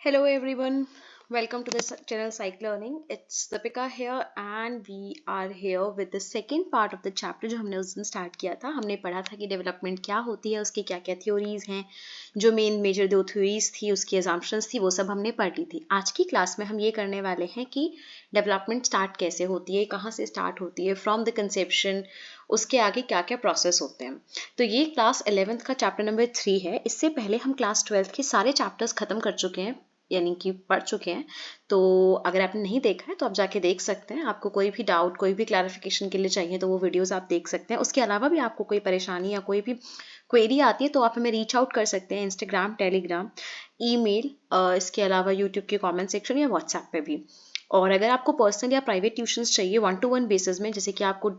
Hello everyone, welcome to the channel Psych Learning. It's Deepika here and we are here with the second part of the chapter जो हमने उस दिन start किया था. हमने पढ़ा था कि डेवलपमेंट क्या होती है, उसकी क्या क्या थ्योरीज हैं, जो मेन मेजर दो थ्योरीज थी, उसकी एजम्पशंस थी, वो सब हमने पढ़ ली थी. आज की क्लास में हम ये करने वाले हैं कि डेवलपमेंट स्टार्ट कैसे होती है, कहाँ से स्टार्ट होती है, फ्रॉम द कंसेप्शन उसके आगे क्या क्या प्रोसेस होते हैं. तो ये क्लास 11th का चैप्टर नंबर 3 है. इससे पहले हम क्लास 12th के सारे चैप्टर्स खत्म कर चुके हैं, यानी कि पढ़ चुके हैं. तो अगर आपने नहीं देखा है तो आप जाके देख सकते हैं. आपको कोई भी डाउट, कोई भी क्लैरिफिकेशन के लिए चाहिए तो वो वीडियोस आप देख सकते हैं. उसके अलावा भी आपको कोई परेशानी या कोई भी क्वेरी आती है तो आप हमें रीच आउट कर सकते हैं इंस्टाग्राम, टेलीग्राम, ईमेल, इसके अलावा यूट्यूब के कमेंट सेक्शन या व्हाट्सएप पे भी. और अगर आपको पर्सनल या प्राइवेट ट्यूशंस चाहिए 1-to-1 बेसिस में, जैसे कि आपको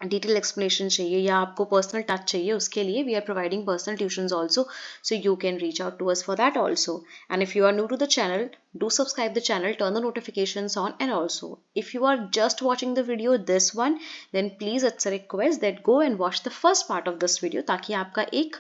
डिटेल एक्सप्लेनेशन चाहिए या आपको पर्सनल टच चाहिए, उसके लिए we are providing personal tuitions also, so you can reach out to us for that also. And if you are new to the channel, do subscribe the channel, turn the notifications on, and also if you are just watching the video this one, then please it's a request that go and watch the first part of this video ताकि आपका एक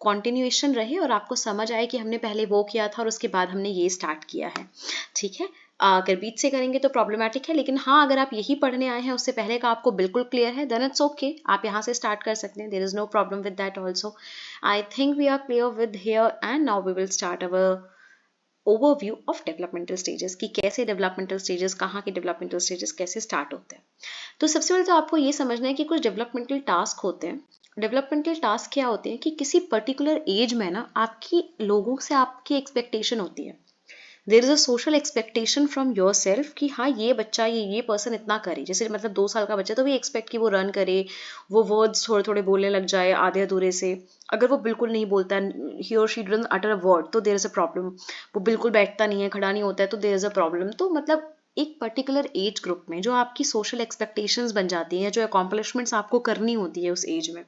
continuation रहे और आपको समझ आए कि हमने पहले वो किया था और उसके बाद हमने ये स्टार्ट किया है. ठीक है. अगर बीच से करेंगे तो प्रॉब्लमेटिक है, लेकिन हाँ अगर आप यही पढ़ने आए हैं, उससे पहले का आपको बिल्कुल क्लियर है, देन इट्स ओके, आप यहाँ से स्टार्ट कर सकते हैं. There is no problem with that also. I think we are clear with here and now we will start our overview of developmental stages कि कैसे डेवलपमेंटल स्टेजेस, कहाँ के डेवलपमेंटल स्टेजेस कैसे स्टार्ट होते हैं. तो सबसे पहले तो आपको ये समझना है कि कुछ डेवलपमेंटल टास्क होते हैं. डेवलपमेंटल टास्क क्या होते हैं कि किसी पर्टिकुलर एज में ना आपकी लोगों से आपकी एक्सपेक्टेशन होती है. There is a social expectation from your self कि हाँ ये बच्चा, ये पर्सन इतना करे. जैसे मतलब 2 साल का बच्चा तो भी एक्सपेक्ट कि वो रन करे, वो वर्ड्स थोड़े थोड़े बोलने लग जाए आधे अधूरे से. अगर वो बिल्कुल नहीं बोलता, ही और she doesn't utter a word, तो देर इज अ प्रॉब्लम. वो बिल्कुल बैठता नहीं है, खड़ा नहीं होता है, तो देर इज अ प्रॉब्लम. तो मतलब एक पर्टिकुलर एज ग्रुप में जो आपकी सोशल एक्सपेक्टेशंस बन जाती हैं, जो अकॉम्प्लिशमेंट्स आपको करनी होती है उस एज में,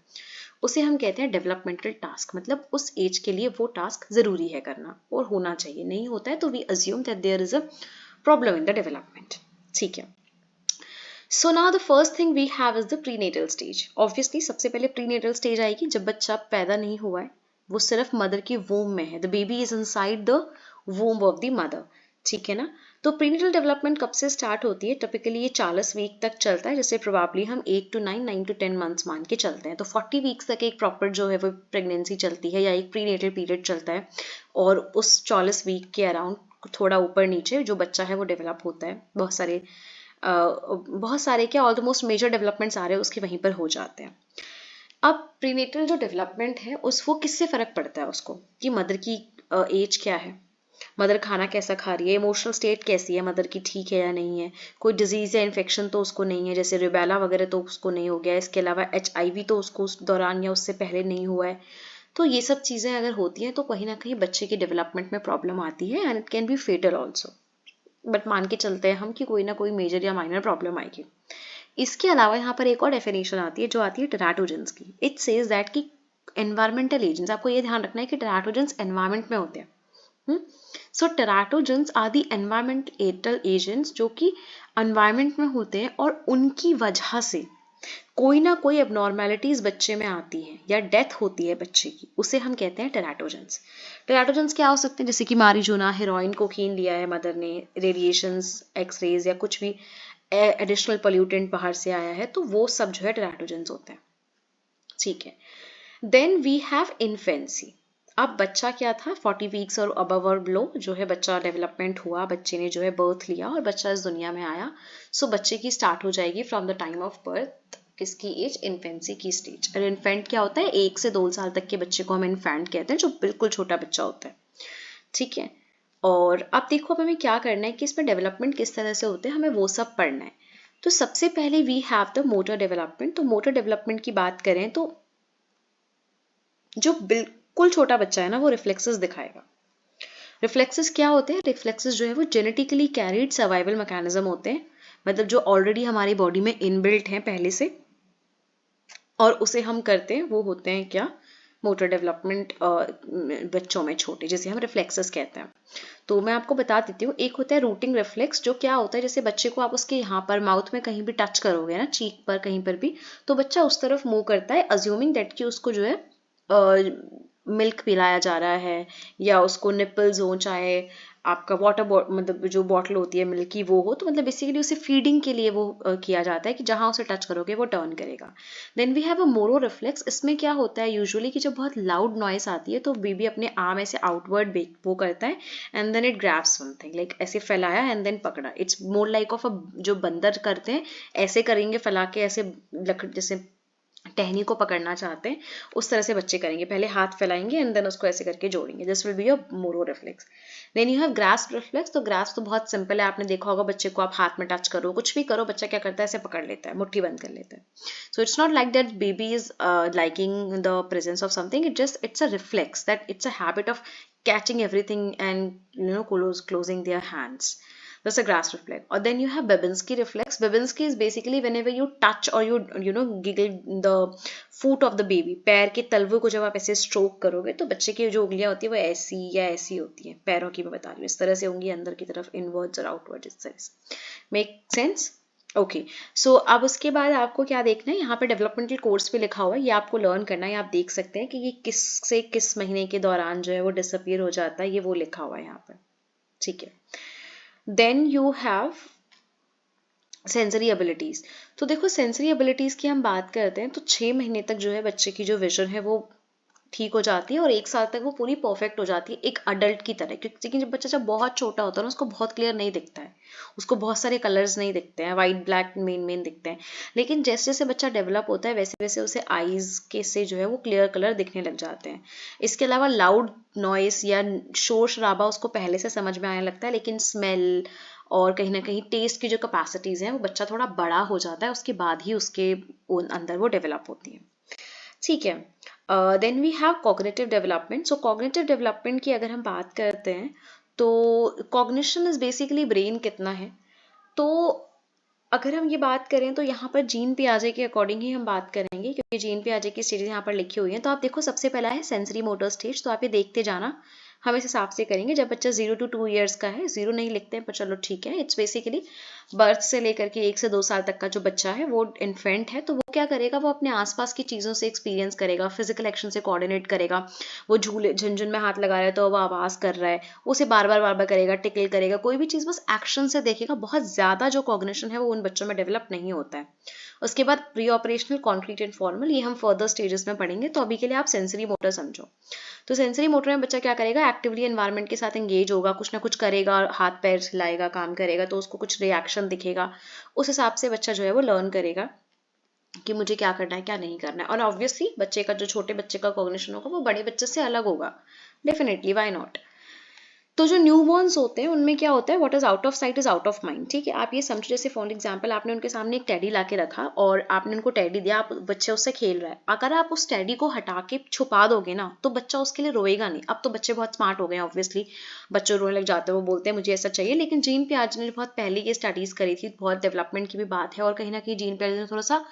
उसे हम कहते हैं डेवलपमेंटल टास्क. मतलब उस एज के लिए वो टास्क जरूरी है करना और होना चाहिए. नहीं होता है तो we assume that there is a problem in the development. ठीक है. So now the first thing we have is the prenatal stage. Obviously सबसे पहले प्रीनेटल स्टेज आएगी जब बच्चा पैदा नहीं हुआ है, वो सिर्फ मदर की वूम में है. The baby is inside the वूम of the mother. ठीक है ना. तो प्रीनेटल डेवलपमेंट कब से स्टार्ट होती है? टिपिकली ये 40 वीक तक चलता है, जैसे प्रोबेबली हम 8 to 9, 9 to 10 मंथ्स मान के चलते हैं. तो 40 वीक्स तक एक प्रॉपर जो है वो प्रेगनेंसी चलती है या एक प्रीनेटल पीरियड चलता है. और उस 40 वीक के अराउंड थोड़ा ऊपर नीचे जो बच्चा है वो डेवलप होता है. बहुत सारे क्या ऑलमोस्ट मेजर डेवलपमेंट सारे उसके वहीं पर हो जाते हैं. अब प्रीनेटल जो डेवलपमेंट है उस वो किससे फर्क पड़ता है उसको, कि मदर की एज क्या है, मदर खाना कैसा खा रही है, इमोशनल स्टेट कैसी है मदर की, ठीक है या नहीं है, कोई डिजीज या इन्फेक्शन तो उसको नहीं है, जैसे रुबेला वगैरह तो उसको नहीं हो गया, इसके अलावा HIV तो उसको उस दौरान या उससे पहले नहीं हुआ है. तो ये सब चीज़ें अगर होती हैं तो कहीं ना कहीं बच्चे के डेवलपमेंट में प्रॉब्लम आती है and it can be fatal also. But मान के चलते हैं हम कि कोई ना कोई मेजर या माइनर प्रॉब्लम आएगी. इसके अलावा यहाँ पर एक और डेफिनेशन आती है जो आती है टेराटोजेंस की. इट सेज दैट कि एनवायरमेंटल एजेंट्स, आपको ये ध्यान रखना है कि टेराटोजेंस एनवायरमेंट में होते हैं. सो टेराटोजेंस आर दी एनवायरमेंटल एजेंट्स जो कि एनवायरमेंट में होते हैं और उनकी वजह से कोई ना कोई एबनॉर्मेलिटीज बच्चे में आती है या डेथ होती है बच्चे की, उसे हम कहते हैं टेराटोजेंस. टेराटोजेंस क्या हो सकते हैं? जैसे कि मारिजुना, हेरोइन, कोकीन लिया है मदर ने, रेडिएशंस, एक्सरेज या कुछ भी एडिशनल पोल्यूटेंट बाहर से आया है, तो वो सब जो है टेराटोजेंस होते हैं. ठीक है. Then we have infancy. अब बच्चा क्या था, 40 वीक्स और अबव और बिलो जो है बच्चा डेवलपमेंट हुआ, बच्चे ने जो है बर्थ लिया और बच्चा इस दुनिया में आया. सो बच्चे की स्टार्ट हो जाएगी from the time of birth. किसकी एज? इन्फेंसी की स्टेज. और इन्फेंट क्या होता है? 1 से 2 साल तक के बच्चे को हम इन्फेंट कहते हैं, जो बिल्कुल छोटा बच्चा होता है. ठीक है. और अब देखो अब हमें क्या करना है कि इसमें डेवलपमेंट किस तरह से होते हैं, हमें वो सब पढ़ना है. तो सबसे पहले we have the motor development. तो मोटर डेवलपमेंट की बात करें तो जो बिल्कुल छोटा बच्चा है ना वो रिफ्लेक्सेस दिखाएगा. रिफ्लेक्सेस क्या होते हैं? रिफ्लेक्सेस जो है वो जेनेटिकली कैरिड सर्वाइवल मैकेनिज्म होते हैं. मतलब जो ऑलरेडी हमारी बॉडी में इनबिल्ट हैं पहले से और उसे हम करते हैं, वो होते हैं क्या? मोटर डेवलपमेंट बच्चों में छोटे, जैसे हम रिफ्लेक्सेस कहते हैं. तो मैं आपको बता देती हूँ. एक होता है रूटिंग रिफ्लेक्स, जो क्या होता है, जैसे बच्चे को आप उसके यहाँ पर माउथ में कहीं भी टच करोगे ना, चीक पर कहीं पर भी, तो बच्चा उस तरफ मूव करता है, अज्यूमिंग दैट कि उसको जो है मिल्क पिलाया जा रहा है, या उसको निपल्स हो, चाहे आपका वाटर मतलब जो बॉटल होती है मिल्क की वो हो, तो मतलब बेसिकली उसे फीडिंग के लिए वो किया जाता है कि जहाँ उसे टच करोगे वो टर्न करेगा। Then we have a moro reflex. इसमें क्या होता है यूजुअली कि जब बहुत लाउड नॉइस आती है तो बेबी अपने आर्म ऐसे आउटवर्ड वो करता है, and then it grabs something, like ऐसे फैलाया एंड देन पकड़ा। It's more like of a, जो बंदर करते हैं ऐसे करेंगे फैला के, ऐसे लकड़ जैसे टहनी को पकड़ना चाहते हैं उस तरह से बच्चे करेंगे, पहले हाथ फैलाएंगे एंड देन उसको ऐसे करके जोड़ेंगे। This will be a moro reflex. Then you have grasp reflex. तो ग्रास्प तो बहुत सिंपल है, आपने देखा होगा बच्चे को आप हाथ में टच करो, कुछ भी करो, बच्चा क्या करता है, ऐसे पकड़ लेता है, मुट्ठी बंद कर लेता है। So it's not like that baby is liking the presence of something, it's a reflex, that it's a habit of catching everything and closing their hands. That's a grasp reflex. Or then you have Babinski reflex. Babinski is basically whenever you touch or you giggle the foot of the baby. पैर के तलवे को जब आप ऐसे stroke करोगे तो बच्चे की जो उंगलियां होती है वो ऐसी या ऐसी होती है, पैरों की मैं बता रही हूँ, इस तरह से उंगली अंदर की तरफ इनवर्ड्स और आउटवर्ड्स, इस तरह से। Make sense? ओके, सो अब उसके बाद आपको क्या देखना है, यहाँ पे डेवलपमेंटल कोर्स भी लिखा हुआ है, ये आपको लर्न करना है। आप देख सकते हैं कि ये किस से किस महीने के दौरान जो है वो डिसअपियर हो जाता है, ये वो लिखा हुआ है यहाँ पर, ठीक है। Then you have sensory abilities. तो देखो सेंसरी एबिलिटीज की हम बात करते हैं तो 6 महीने तक जो है बच्चे की जो विजन है वो ठीक हो जाती है और 1 साल तक वो पूरी परफेक्ट हो जाती है, एक अडल्ट की तरह। क्योंकि जब बच्चा बहुत छोटा होता है ना उसको बहुत क्लियर नहीं दिखता है, उसको बहुत सारे कलर्स नहीं दिखते हैं, वाइट ब्लैक मेन दिखते हैं। लेकिन जैसे जैसे बच्चा डेवलप होता है वैसे वैसे उसे आईज के से जो है वो क्लियर कलर दिखने लग जाते हैं। इसके अलावा लाउड नॉइस या शोर शराबा उसको पहले से समझ में आने लगता है, लेकिन स्मेल और कहीं ना कहीं टेस्ट की जो कैपेसिटीज हैं वो बच्चा थोड़ा बड़ा हो जाता है, उसके बाद ही उसके अंदर वो डेवलप होती है, ठीक है। Then we have cognitive development. So cognitive development की अगर हम बात करते हैं तो कॉग्निशन इज बेसिकली ब्रेन कितना है। तो अगर हम ये बात करें तो यहाँ पर जीन पियाजे के अकॉर्डिंग ही हम बात करेंगे, क्योंकि जीन पियाजे की स्टेज यहाँ पर लिखी हुई है। तो आप देखो सबसे पहला है सेंसरी मोटर स्टेज, तो आप ये देखते जाना, हम इस हिसाब से करेंगे। जब बच्चा 0 to 2 ईयर्स का है, 0 नहीं लिखते हैं पर चलो ठीक है, इट्स बेसिकली बर्थ से लेकर के 1 से 2 साल तक का जो बच्चा है वो इन्फेंट है। तो वो क्या करेगा, वो अपने आसपास की चीज़ों से एक्सपीरियंस करेगा, फिजिकल एक्शन से कोऑर्डिनेट करेगा। वो झूले झुनझुन में हाथ लगा रहा है तो वो आवाज़ कर रहा है, उसे बार बार करेगा, टिकल करेगा, कोई भी चीज़ बस एक्शन से देखेगा। बहुत ज़्यादा जो कॉग्निशन है वो उन बच्चों में डेवलप नहीं होता है। उसके बाद pre operational, concrete and formal, ये हम फर्दर स्टेजेस में पढ़ेंगे। तो अभी के लिए आप सेंसरी मोटर समझो। तो सेंसरी मोटर में बच्चा क्या करेगा, एक्टिवली एनवायरनमेंट के साथ एंगेज होगा, कुछ ना कुछ करेगा, हाथ पैर हिलाएगा, काम करेगा, तो उसको कुछ रिएक्शन दिखेगा, उस हिसाब से बच्चा जो है वो लर्न करेगा कि मुझे क्या करना है क्या नहीं करना है। और ऑब्वियसली बच्चे का जो छोटे बच्चे का कॉग्निशन होगा वो बड़े बच्चे से अलग होगा, डेफिनेटली, व्हाई नॉट। तो जो न्यू बॉर्न्स होते हैं उनमें क्या होता है, what is out of site is out of mind, ठीक है। आप ये समझो जैसे फॉर एग्जांपल आपने उनके सामने एक टेडी ला के रखा और आपने उनको टेडी दिया, आप बच्चे उससे खेल रहा है, अगर आप उस टेडी को हटा के छुपा दोगे ना तो बच्चा उसके लिए रोएगा नहीं। अब तो बच्चे बहुत स्मार्ट हो गए हैं, ऑब्वियसली बच्चे रोने लग जाते हैं, वो बोलते हैं मुझे ऐसा चाहिए। लेकिन जीन पियाजे ने बहुत पहले ये स्टडीज करी थी, बहुत डेवलपमेंट की भी बात है, और कहीं ना कहीं जीन पियाजे ने थोड़ा सा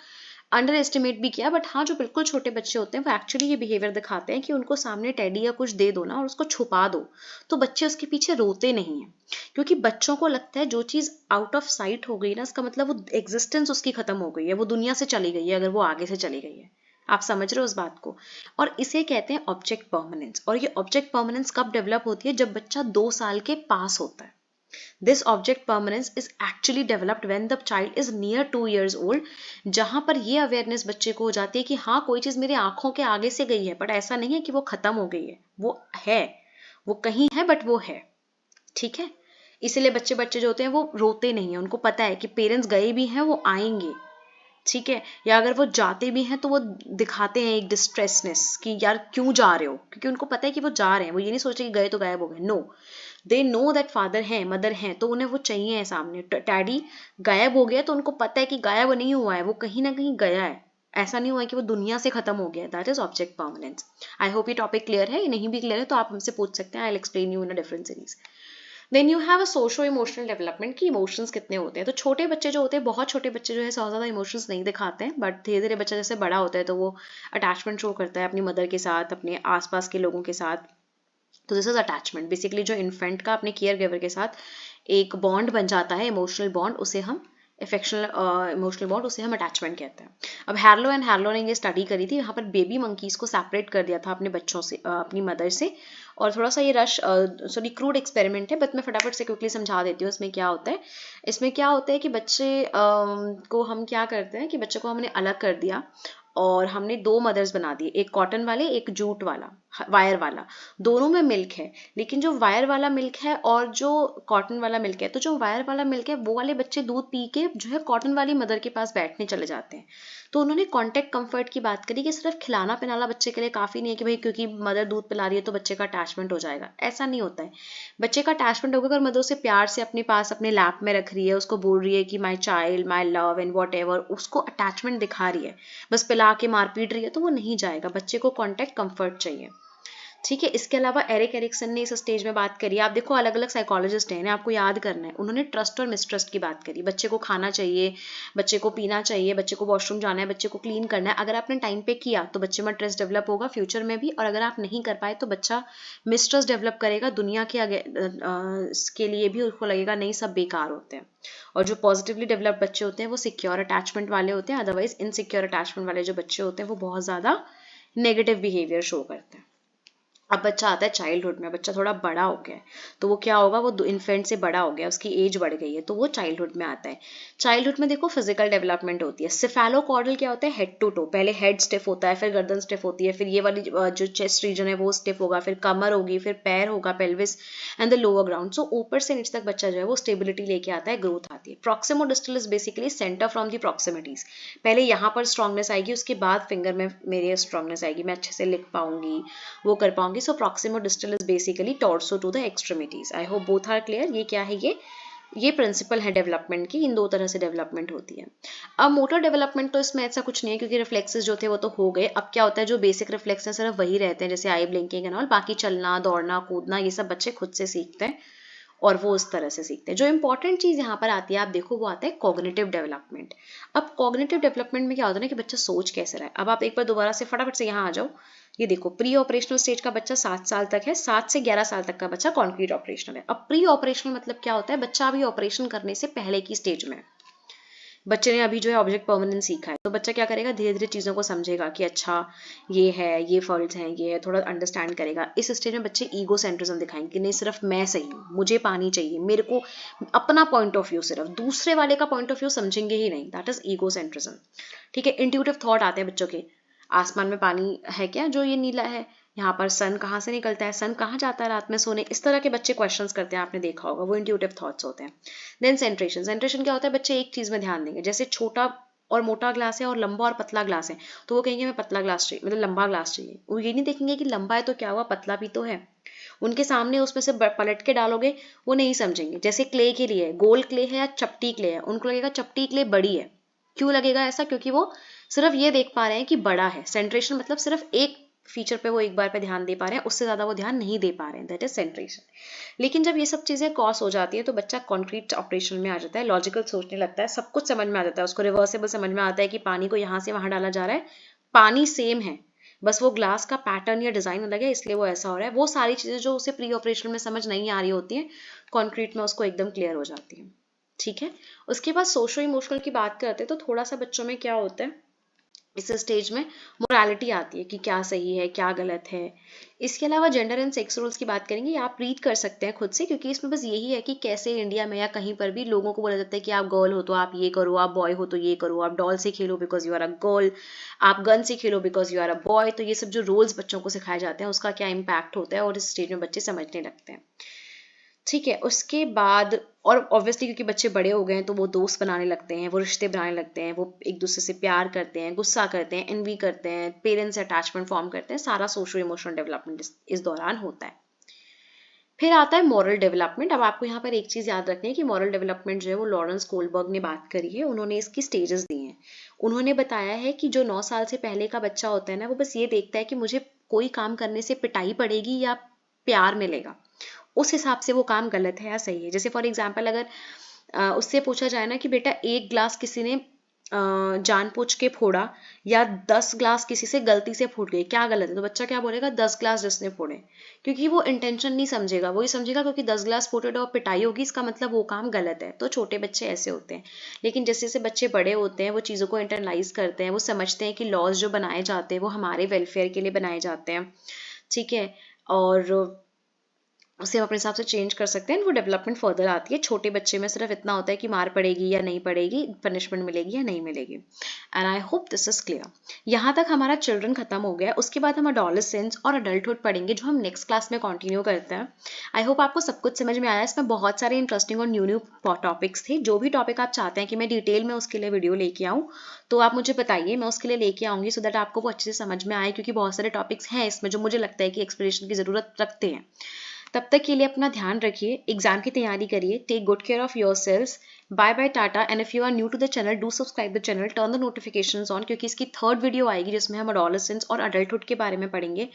अंडर एस्टिमेट भी किया। बट हाँ, जो बिल्कुल छोटे बच्चे होते हैं वो एक्चुअली ये बिहेवियर दिखाते हैं कि उनको सामने टेडी या कुछ दे दो ना और उसको छुपा दो, तो बच्चे उसके पीछे रोते नहीं हैं। क्योंकि बच्चों को लगता है जो चीज आउट ऑफ साइट हो गई ना, इसका मतलब वो एग्जिस्टेंस उसकी खत्म हो गई है, वो दुनिया से चली गई है, अगर वो आगे से चली गई है। आप समझ रहे हो उस बात को। और इसे कहते हैं ऑब्जेक्ट परमानेंस। और ये ऑब्जेक्ट परमानेंस कब डेवलप होती है, जब बच्चा 2 साल के पास होता है। This object permanence is actually developed when the child is near 2 years old, जहां पर ये अवेयरनेस बच्चे को हो जाती है कि हाँ कोई चीज मेरी आंखों के आगे से गई है, बट ऐसा नहीं है कि वो खत्म हो गई है, वो है, वो कहीं है बट वो है, ठीक है। इसीलिए बच्चे बच्चे जो होते हैं वो रोते नहीं है, उनको पता है कि पेरेंट्स गए भी हैं वो आएंगे, ठीक है। या अगर वो जाते भी हैं तो वो दिखाते हैं एक डिस्ट्रेसनेस कि यार क्यों जा रहे हो, क्योंकि उनको पता है कि वो जा रहे हैं, वो ये नहीं सोचे कि गए तो गायब हो गए। No, they know that father है, मदर है, तो उन्हें वो चाहिए है सामने। डैडी गायब हो गया तो उनको पता है कि गायब नहीं हुआ है, वो कहीं ना कहीं गया है, ऐसा नहीं हुआ है कि वो दुनिया से खत्म हो गया। That is object permanence. I hope ये टॉपिक क्लियर है, ये नहीं भी क्लियर है तो आप हमसे पूछ सकते हैं, I will explain you in a different series. Then you have a socio emotional development की इमोशंस कितने होते हैं। तो छोटे बच्चे जो होते हैं, बहुत छोटे बच्चे जो है बहुत ज़्यादा इमोशंस नहीं दिखाते हैं, बट धीरे धीरे बच्चा जैसे बड़ा होता है तो वो अटैचमेंट शो करता है अपनी मदर के साथ, अपने आसपास के लोगों के साथ। तो दिस इज अटैचमेंट, बेसिकली जो इन्फेंट का अपने केयर गिवर के साथ एक बॉन्ड बन जाता है, इमोशनल बॉन्ड, उसे हम अफेक्शनल इमोशनल बॉन्ड, उसे हम अटैचमेंट कहते हैं। अब हैर्लो एंड हैर्लो ने ये स्टडी करी थी, यहाँ पर बेबी मंकीज को सेपरेट कर दिया था अपने बच्चों से, अपनी मदर से। और थोड़ा सा ये सॉरी क्रूड एक्सपेरिमेंट है, बट मैं फटाफट से क्विकली समझा देती हूँ इसमें क्या होता है। इसमें क्या होता है कि बच्चे को हम क्या करते हैं कि बच्चे को हमने अलग कर दिया और हमने 2 मदर्स बना दी, एक कॉटन वाले एक जूट वाला, वायर वाला। दोनों में मिल्क है, लेकिन जो वायर वाला मिल्क है और जो कॉटन वाला मिल्क है, तो जो वायर वाला मिल्क है वो वाले बच्चे दूध पी के जो है कॉटन वाली मदर के पास बैठने चले जाते हैं। तो उन्होंने कॉन्टेक्ट कंफर्ट की बात करी कि सिर्फ खिलाना पिलाना बच्चे के लिए काफी नहीं है कि भाई क्योंकि मदर दूध पिला रही है तो बच्चे का अटैचमेंट हो जाएगा, ऐसा नहीं होता है। बच्चे का अटैचमेंट होगा अगर मदर उसे प्यार से अपने पास अपने लैप में रख रही है, उसको बोल रही है कि my child, my love and what ever, उसको अटैचमेंट दिखा रही है, बस पिला के मार पीट रही है तो वो नहीं जाएगा। बच्चे को कॉन्टेक्ट कंफर्ट चाहिए, ठीक है। इसके अलावा एरिक एरिक्सन ने इस स्टेज में बात करी, आप देखो अलग अलग साइकोलॉजिस्ट हैं, आपको याद करना है। उन्होंने ट्रस्ट और मिसट्रस्ट की बात करी, बच्चे को खाना चाहिए, बच्चे को पीना चाहिए, बच्चे को वॉशरूम जाना है, बच्चे को क्लीन करना है। अगर आपने टाइम पे किया तो बच्चे में ट्रस्ट डेवलप होगा फ्यूचर में भी, और अगर आप नहीं कर पाए तो बच्चा मिसट्रस्ट डेवलप करेगा, दुनिया के आगे के लिए भी उसको लगेगा नहीं सब बेकार होते हैं। और जो पॉजिटिवली डेवलप बच्चे होते हैं वो सिक्योर अटैचमेंट वाले होते हैं, अदरवाइज इनसिक्योर अटैचमेंट वाले जो बच्चे होते हैं वो बहुत ज्यादा नेगेटिव बिहेवियर शो करते हैं। अब बच्चा आता है चाइल्डहुड में, बच्चा थोड़ा बड़ा हो गया है, तो वो क्या होगा, वो इन्फेंट से बड़ा हो गया, उसकी एज बढ़ गई है, तो वो चाइल्डहुड में आता है। चाइल्डहुड में देखो फिजिकल डेवलपमेंट होती है। सिफेलोकॉर्डल क्या होता है, हेड टू टो, पहले हेड स्टिफ होता है, फिर गर्दन स्टिफ होती है, फिर ये वाली जो चेस्ट रीजन है वो स्टिफ होगा, फिर कमर होगी, फिर पैर होगा, pelvis and the lower ground. So ऊपर से नीचे तक बच्चा जो है वो स्टेबिलिटी लेके आता है, ग्रोथ आती है। Proximo distal is basically centre from the proximities, पहले यहाँ पर स्ट्रॉन्गनेस आएगी, उसके बाद फिंगर में मेरी स्ट्रॉन्गनेस आएगी, मैं अच्छे से लिख पाऊंगी, वो कर पाऊंगी। So proximo distal is basically torso to the extremities. I hope both are clear. ये क्या है, ये प्रिंसिपल है डेवलपमेंट की, इन 2 तरह से डेवलपमेंट होती है। अब मोटर डेवलपमेंट तो इसमें ऐसा कुछ नहीं है क्योंकि रिफ्लेक्सेस जो थे वो तो हो गए। अब क्या होता है, जो बेसिक रिफ्लेक्स है सिर्फ वही रहते हैं, जैसे आई ब्लिंकिंग एंड ऑल, बाकी चलना दौड़ना कूदना ये सब बच्चे खुद से सीखते हैं और वो उस तरह से सीखते हैं। जो इंपॉर्टेंट चीज यहाँ पर आती है आप देखो, वो आता है कॉग्निटिव डेवलपमेंट। अब कॉग्निटिव डेवलपमेंट में क्या होता है ना कि बच्चा सोच कैसे रहा है। अब आप एक बार दोबारा से फटाफट से यहाँ आ जाओ, ये देखो प्री ऑपरेशनल स्टेज का बच्चा 7 साल तक है, 7 से 11 साल तक का बच्चा कॉन्क्रीट ऑपरेशनल है। अब प्री ऑपरेशनल मतलब क्या होता है, बच्चा अभी ऑपरेशन करने से पहले की स्टेज में, बच्चे ने अभी जो है ऑब्जेक्ट परमानेंट सीखा है, तो बच्चा क्या करेगा, धीरे धीरे चीजों को समझेगा कि अच्छा ये है, ये फॉल्ट हैं, ये है, थोड़ा अंडरस्टैंड करेगा। इस स्टेज में बच्चे ईगो सेंट्रिज्म दिखाएंगे कि नहीं सिर्फ मैं सही हूँ, मुझे पानी चाहिए, मेरे को अपना पॉइंट ऑफ व्यू, सिर्फ दूसरे वाले का पॉइंट ऑफ व्यू समझेंगे ही नहीं, दैट इज ईगो सेंट्रिज्म। ठीक है। इंट्यूटिव थॉट आते हैं बच्चों के, आसमान में पानी है क्या जो ये नीला है, यहाँ पर सन कहाँ से निकलता है, सन कहाँ जाता है रात में सोने, इस तरह के बच्चे क्वेश्चंस करते हैं, आपने देखा होगा, वो इंट्यूटिव थॉट्स होते हैं। देन सेंट्रेशन, सेंट्रेशन क्या होता है, बच्चे एक चीज में ध्यान देंगे, जैसे छोटा और मोटा ग्लास है और लंबा और पतला ग्लास है, तो वो कहेंगे हमें पतला ग्लास चाहिए, मतलब लंबा ग्लास चाहिए। वो ये नहीं देखेंगे कि लंबा है तो क्या हुआ, पतला भी तो है। उनके सामने उसमें से पलट के डालोगे वो नहीं समझेंगे। जैसे क्ले के लिए, गोल क्ले है या चपटी क्ले है, उनको लगेगा चपटी क्ले बड़ी है। क्यों लगेगा ऐसा, क्योंकि वो सिर्फ ये देख पा रहे हैं कि बड़ा है। सेंट्रेशन मतलब सिर्फ एक फीचर पे वो एक बार पे ध्यान दे पा रहे हैं, उससे ज्यादा वो ध्यान नहीं दे पा रहे हैं, दैट इज सेंट्रेशन। लेकिन जब ये सब चीजें क्रॉस हो जाती है तो बच्चा कॉन्क्रीट ऑपरेशन में आ जाता है, लॉजिकल सोचने लगता है, सब कुछ समझ में आ जाता है उसको, रिवर्सेबल समझ में आता है कि पानी को यहाँ से वहां डाला जा रहा है, पानी सेम है, बस वो ग्लास का पैटर्न या डिजाइन अलग है इसलिए वो ऐसा हो रहा है। वो सारी चीजें जो उसे प्री ऑपरेशन में समझ नहीं आ रही होती है, कॉन्क्रीट में उसको एकदम क्लियर हो जाती है। ठीक है। उसके बाद सोशो इमोशनल की बात करते हैं तो थोड़ा सा बच्चों में क्या होता है, इस स्टेज में मोरालिटी आती है कि क्या सही है क्या गलत है। इसके अलावा जेंडर एंड सेक्स रोल्स की बात करेंगे, आप रीड कर सकते हैं खुद से, क्योंकि इसमें बस यही है कि कैसे इंडिया में या कहीं पर भी लोगों को बोला जाता है कि आप गर्ल हो तो आप ये करो, आप बॉय हो तो ये करो, आप डॉल से खेलो because you are a girl, आप गन से खेलो because you are a boy. तो ये सब जो रोल्स बच्चों को सिखाए जाते हैं उसका क्या इम्पैक्ट होता है और इस स्टेज में बच्चे समझने लगते हैं। ठीक है। उसके बाद और ऑब्वियसली क्योंकि बच्चे बड़े हो गए हैं तो वो दोस्त बनाने लगते हैं, वो रिश्ते बनाने लगते हैं, वो एक दूसरे से प्यार करते हैं, गुस्सा करते हैं, एनवी करते हैं, पेरेंट्स से अटैचमेंट फॉर्म करते हैं, सारा सोशल इमोशनल डेवलपमेंट इस दौरान होता है। फिर आता है मॉरल डेवलपमेंट। अब आपको यहाँ पर एक चीज याद रखनी है कि मॉरल डेवलपमेंट जो है वो लॉरेंस कोलबर्ग ने बात करी है, उन्होंने इसकी स्टेजेस दी हैं। उन्होंने बताया है कि जो 9 साल से पहले का बच्चा होता है ना, वो बस ये देखता है कि मुझे कोई काम करने से पिटाई पड़ेगी या प्यार मिलेगा, उस हिसाब से वो काम गलत है या सही है। जैसे फॉर एग्जाम्पल अगर उससे पूछा जाए ना कि बेटा एक ग्लास किसी ने जानबूझ के फोड़ा या 10 ग्लास किसी से गलती से फूट गए, क्या गलत है? तो बच्चा क्या बोलेगा? 10 ग्लास जिसने फोड़े, क्योंकि वो इंटेंशन नहीं समझेगा, वो ही समझेगा क्योंकि 10 ग्लास फूटे और पिटाई होगी, इसका मतलब वो काम गलत है। तो छोटे बच्चे ऐसे होते हैं। लेकिन जैसे जैसे बच्चे बड़े होते हैं वो चीज़ों को इंटरनलाइज करते हैं, वो समझते हैं कि लॉज जो बनाए जाते हैं वो हमारे वेलफेयर के लिए बनाए जाते हैं, ठीक है, और उसे हम अपने हिसाब से चेंज कर सकते हैं, वो डेवलपमेंट फर्दर आती है। छोटे बच्चे में सिर्फ इतना होता है कि मार पड़ेगी या नहीं पड़ेगी, पनिशमेंट मिलेगी या नहीं मिलेगी। And I hope this is clear. यहाँ तक हमारा चिल्ड्रन खत्म हो गया, उसके बाद हम अडोलेसेंस और अडल्टहुड पढ़ेंगे, जो हम नेक्स्ट क्लास में कंटिन्यू करते हैं। आई होप आपको सब कुछ समझ में आया। इसमें बहुत सारे इंटरेस्टिंग और न्यू न्यू टॉपिक्स थे। जो भी टॉपिक आप चाहते हैं कि मैं डिटेल में उसके लिए वीडियो लेके आऊँ, तो आप मुझे बताइए, मैं उसके लिए लेके आऊँगी, सो दैट आपको वो अच्छे से समझ में आए, क्योंकि बहुत सारे टॉपिक्स हैं इसमें जो मुझे लगता है कि एक्सप्लेनेशन की ज़रूरत रखते हैं। तब तक के लिए अपना ध्यान रखिए, एग्जाम की तैयारी करिए, take good care of your cells. Bye bye, टाटा। And if you are new to the channel, do subscribe the channel, turn the notifications on, क्योंकि इसकी थर्ड वीडियो आएगी जिसमें हम एडोलेसेंस और अडल्टहुड के बारे में पढ़ेंगे।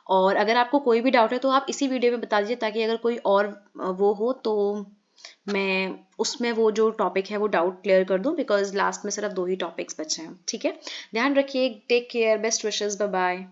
और अगर आपको कोई भी डाउट है तो आप इसी वीडियो में बता दीजिए, ताकि अगर कोई और वो हो तो मैं उसमें वो जो टॉपिक है वो डाउट क्लियर कर दूं, बिकॉज लास्ट में सिर्फ 2 ही टॉपिक्स बचे हैं। ठीक है, ध्यान रखिए, take care, best wishes, bye bye.